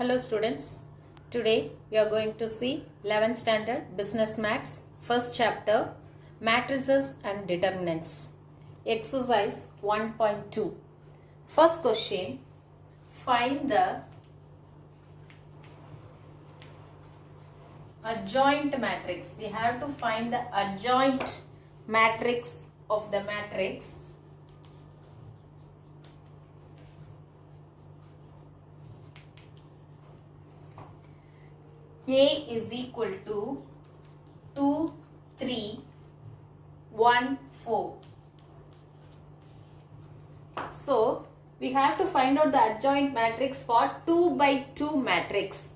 Hello students, today we are going to see 11th standard Business Maths, first chapter, Matrices and Determinants. Exercise 1.2. First question, find the adjoint matrix. We have to find the adjoint matrix of the matrix A is equal to 2, 3, 1, 4. So, we have to find out the adjoint matrix for 2 by 2 matrix.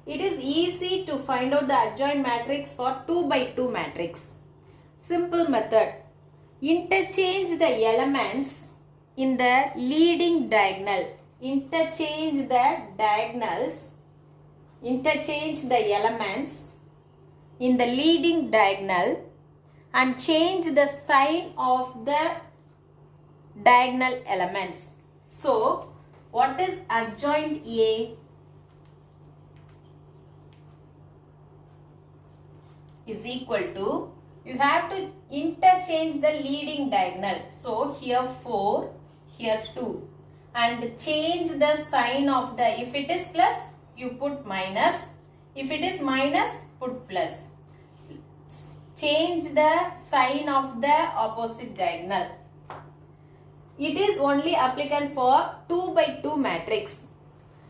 It is easy to find out the adjoint matrix for 2 by 2 matrix. Simple method. Interchange the elements in the leading diagonal. Interchange the diagonals. Interchange the elements in the leading diagonal and change the sign of the diagonal elements. So, what is adjoint A? Is equal to, you have to interchange the leading diagonal. So, here 4, here 2 and change the sign of the, if it is plus, you put minus. If it is minus, put plus. Change the sign of the opposite diagonal. It is only applicable for 2 by 2 matrix.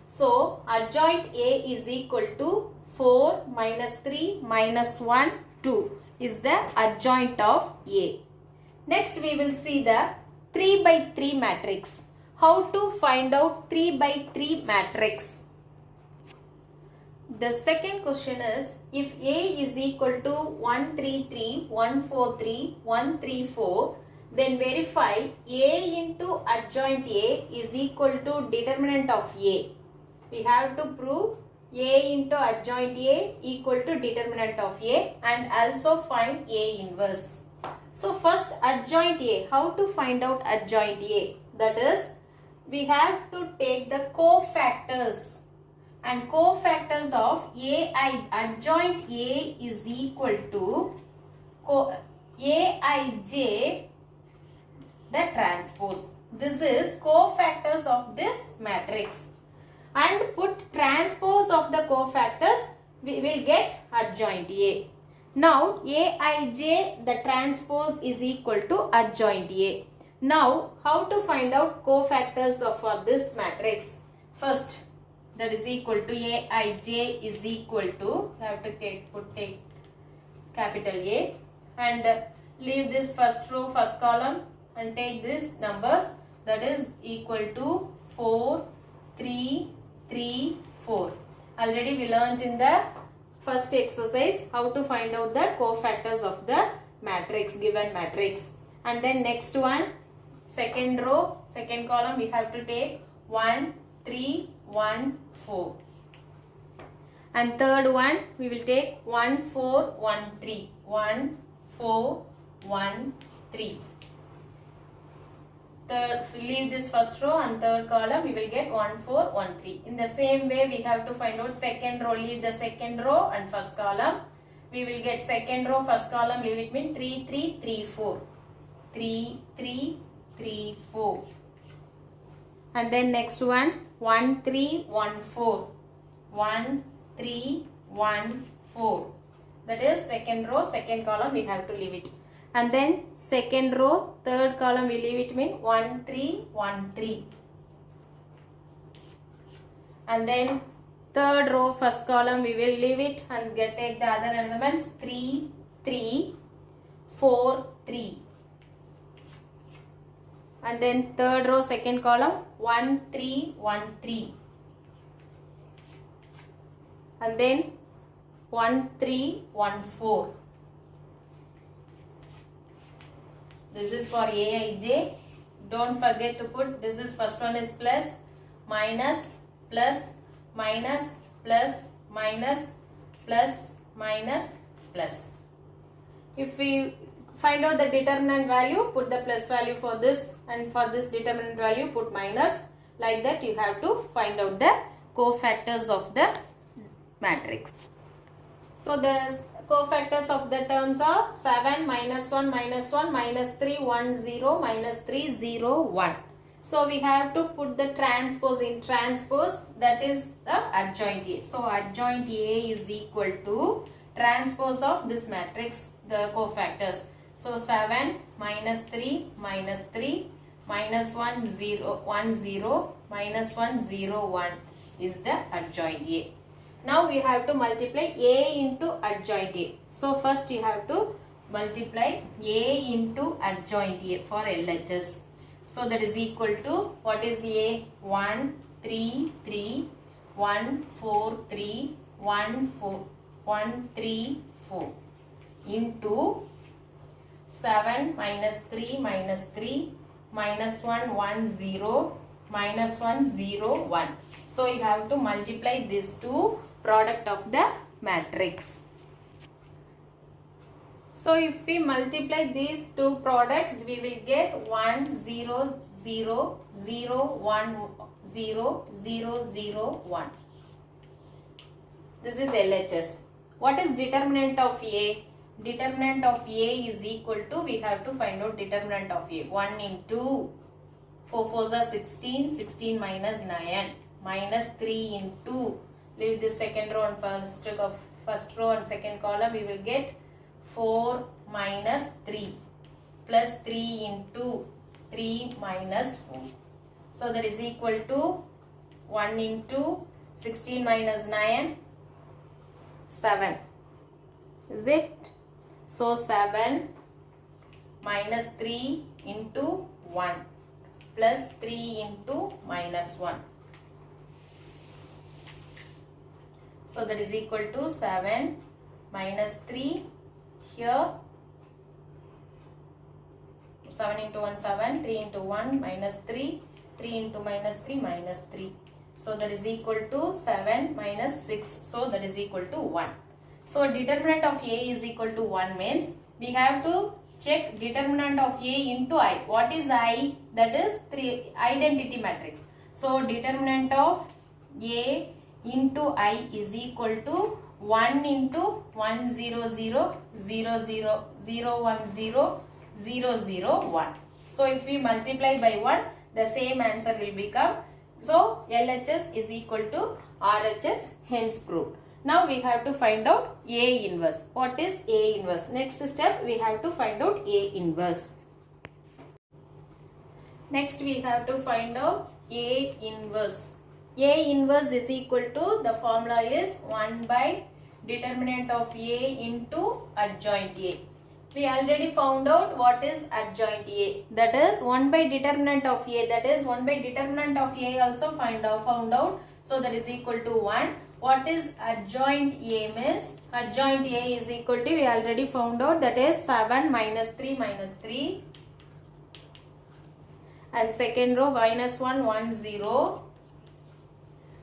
So, adjoint A is equal to 4 minus 3 minus 1, 2 is the adjoint of A. Next, we will see the 3 by 3 matrix. How to find out 3 by 3 matrix? The second question is, if A is equal to 1, 3, 3, 1, 4, 3, 1, 3, 4, then verify A into adjoint A is equal to determinant of A. We have to prove A into adjoint A equal to determinant of A and also find A inverse. So first adjoint A, how to find out adjoint A? That is, we have to take the cofactors. And cofactors of adjoint A is equal to Aij the transpose. This is cofactors of this matrix. And put transpose of the cofactors, we will get adjoint A. Now Aij the transpose is equal to adjoint A. Now how to find out cofactors for this matrix? First, that is equal to Aij is equal to, you have to take capital A and leave this first row, first column and take this numbers, that is equal to 4, 3, 3, 4. Already we learnt in the first exercise how to find out the cofactors of the matrix, given matrix. And then next one, second row, second column, we have to take 1, 3, 1, 4. And third one, we will take 1, 4, 1, 3. 1, 4, 1, 3. Third, leave this first row and third column, we will get 1, 4, 1, 3. In the same way, we have to find out second row, leave the second row and first column. We will get second row, first column, leave it mean 3, 3, 3, 4. 3, 3, 3, 4. And then next one, 1, 3, 1, 4. 1, 3, 1, 4. That is second row, second column, we have to leave it. And then second row, third column, we leave it mean 1, 3, 1, 3. And then third row, first column, we will leave it and take the other elements 3, 3, 4, 3. And then third row, second column, 1, 3, 1, 3. And then 1, 3, 1, 4. This is for Aij. Don't forget to put, this is first one is plus, minus, plus, minus, plus, minus, plus, minus, plus. If we find out the determinant value, put the plus value for this and for this determinant value put minus. Like that you have to find out the cofactors of the matrix. So the cofactors of the terms are 7, minus 1, minus 1, minus 3, 1, 0, minus 3, 0, 1. So we have to put the transpose in transpose, that is the adjoint A. So adjoint A is equal to transpose of this matrix, the cofactors. So 7, minus 3, minus 3, minus 1, 0, 1, 0, minus 1, 0, 1 is the adjoint A. Now we have to multiply A into adjoint A. So first you have to multiply A into adjoint A for LHS. So that is equal to, what is A? 1, 3, 3, 1, 4, 3, 1, 4, 1, 3, 4 into 7 minus 3 minus 3 minus 1, 1, 0, minus 1, 0, 1. So you have to multiply these two product of the matrix. So if we multiply these two products, we will get 1, 0, 0, 0, 1, 0, 0, 0, 1. This is LHS. What is determinant of A? Determinant of A is equal to, we have to find out determinant of A. 1 into 4 4s are 16, 16 minus 9, minus 3 into, leave the second row and first row and second column, we will get 4 minus 3 plus 3 into 3 minus 4. So that is equal to 1 into 16 minus 9, 7. Is it? So 7 minus 3 into 1 plus 3 into minus 1. So that is equal to 7 minus 3 here. 7 into 1 7, 3 into 1 minus 3, 3 into minus 3 minus 3. So that is equal to 7 minus 6. So that is equal to 1. So determinant of A is equal to 1 means we have to check determinant of A into I. What is I? That is 3 identity matrix. So determinant of A into I is equal to 1 into 1 0 0 0 0 0 1 0 0 0 1. So if we multiply by 1, the same answer will become. So LHS is equal to RHS, hence proved. Now we have to find out A inverse. What is A inverse? Next step we have to find out A inverse. Next we have to find out A inverse. A inverse is equal to, the formula is 1 by determinant of A into adjoint A. We already found out what is adjoint A. That is 1 by determinant of A. That is 1 by determinant of A also found out. So that is equal to 1. What is adjoint A means? Adjoint A is equal to, we already found out, that is 7 minus 3 minus 3. And second row minus 1 1 0.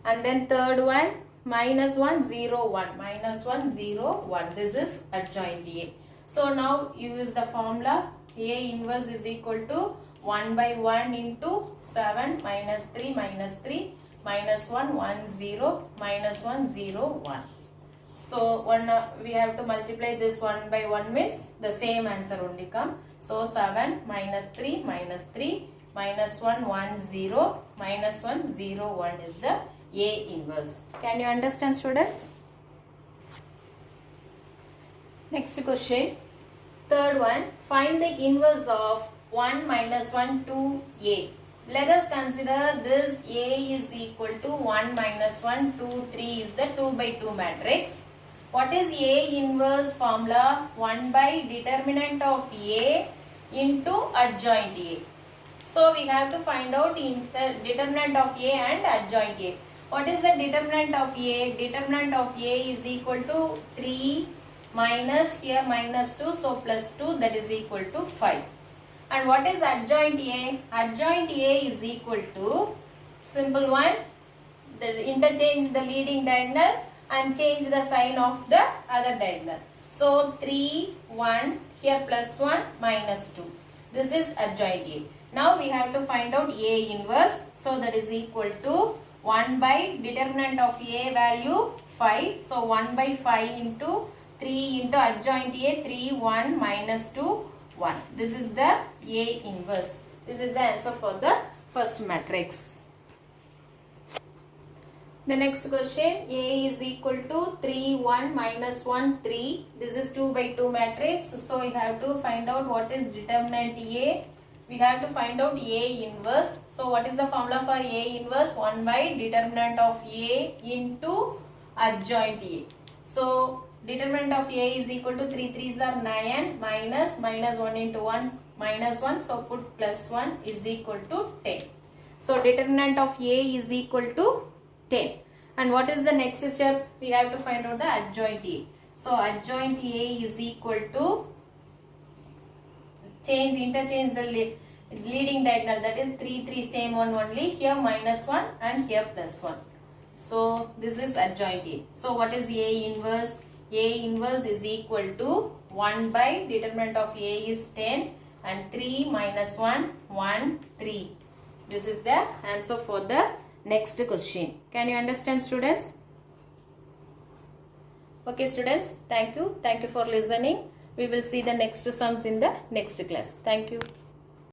And then third one minus 1 0 1, minus 1 0 1. This is adjoint A. So now use the formula. A inverse is equal to 1 by 1 into 7 minus 3 minus 3 minus 1 1 0 minus 1 0 1. So we have to multiply this 1 by 1 means the same answer only come. So 7 minus 3 minus 3 minus 1 1 0 minus 1 0 1 is the A inverse. Can you understand, students? Next question. Third one. Find the inverse of 1 minus 1 2 A. Let us consider this A is equal to 1 minus 1 2 3 is the 2 by 2 matrix. What is A inverse formula? 1 by determinant of A into adjoint A. So we have to find out determinant of A and adjoint A. What is the determinant of A? Determinant of A is equal to 3 minus here minus 2, so plus 2, that is equal to 5. And what is adjoint A? Adjoint A is equal to, simple one, interchange the leading diagonal and change the sign of the other diagonal. So 3 1 here plus 1 minus 2. This is adjoint A. Now we have to find out A inverse. So that is equal to 1 by determinant of A value 5. So 1 by 5 into 3 into adjoint A, 3, 1 minus 2, 1. This is the A inverse. This is the answer for the first matrix. The next question, A is equal to 3, 1 minus 1, 3. This is 2 by 2 matrix. So you have to find out what is determinant A. We have to find out A inverse. So what is the formula for A inverse? 1 by determinant of A into adjoint A. So determinant of A is equal to 3 3s are 9 minus 1 into 1 minus 1. So put plus 1 is equal to 10. So determinant of A is equal to 10. And what is the next step? We have to find out the adjoint A. So adjoint A is equal to interchange the leading diagonal, that is 3 3 same one only, here minus 1 and here plus 1. So this is adjoint A. So what is A inverse? A inverse is equal to 1 by determinant of A is 10 and 3 minus 1, 1, 3. This is the answer for the next question. Can you understand, students? Okay students, thank you. Thank you for listening. We will see the next sums in the next class. Thank you.